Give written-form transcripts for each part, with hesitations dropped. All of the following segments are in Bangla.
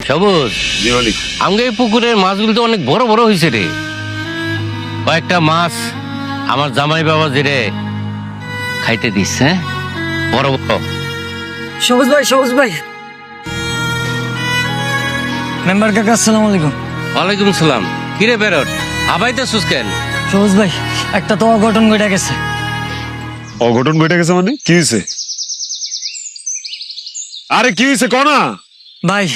সবুজ, আমাকে এই পুকুরের মাছগুলো তো অনেক বড় বড় হয়েছে রে। কয়েকটা মাছ আমার জামাই বাবা যে খাইতে দিস, হ্যাঁ, বড় বড়। সবুজ ভাই মেম্বার কাকা আসসালামু আলাইকুম। ওয়ালাইকুম সালাম। কিরে বেরোট, হাবাইতেছিস কেন? সবুজ ভাই, একটা তো অঘটন ঘটে গেছে। অঘটন ঘটে গেছে মানে কি হয়েছে? আরে কি হয়েছে কনা? ভাই,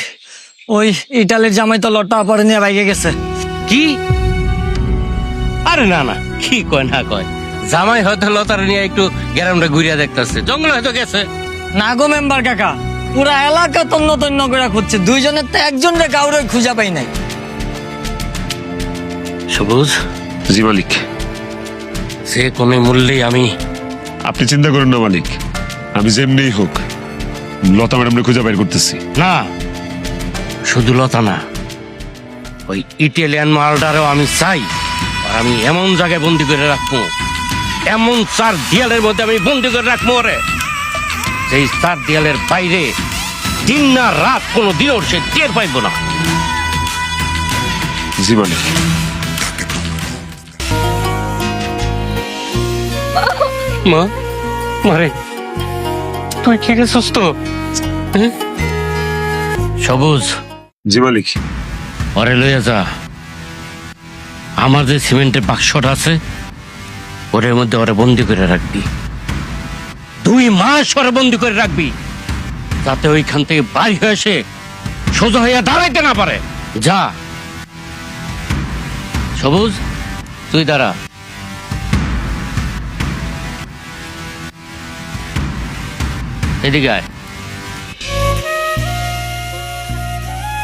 ওই ইটালির জামাই তো লট্টা পরে নিয়ে বাইকে গেছে। কি? আরে না না, কি কয় না কয়, জামাই হয়তো লতার নিয়ে একটু গ্রামটা ঘুরিয়া দেখতেছে, জঙ্গলে হয়তো গেছে। না গো মেম্বার কাকা, পুরা এলাকা তন্ন তন্ন করে খুঁজছে, দুইজনের তো একজন রে কাউরে খুঁজা পাই নাই। সবুজ, জি মালিক। সে কোনো মূল্যেই আমি। আপনি চিন্তা করেন না মালিক, আমি যেমনি হোক লতা ম্যাডামকে খুঁজে বের করতেছি। না, শুধু লতা না, ওই ইটালিয়ান মালটারও আমি চাই। আর আমি এমন জায়গায় বন্দি করে রাখবো, এমন 4 দেয়ালের মধ্যে আমি বন্দি করে রাখবো ওরে, সেই 4 দেয়ালের বাইরে দিন না রাত কোনো দিনও সে টের পাইব না। জি মালিক। মা, মারে, তুই ঠিক আছিস তো? হ্যাঁ? সবুজ, জি মালিক। ওরে লইয়া যা। আমার যে সিমেন্টের বাক্সটা আছে ওরের মধ্যে ওরে বন্দি করে রাখবি, 2 মাস ওরে বন্দি করে রাখবি, যাতে ওইখান থেকে বাড়ি হয়ে এসে সোজা হইয়া দাঁড়াইতে না পারে। যা সবুজ, তুই দাঁড়া। এদিকে আয়।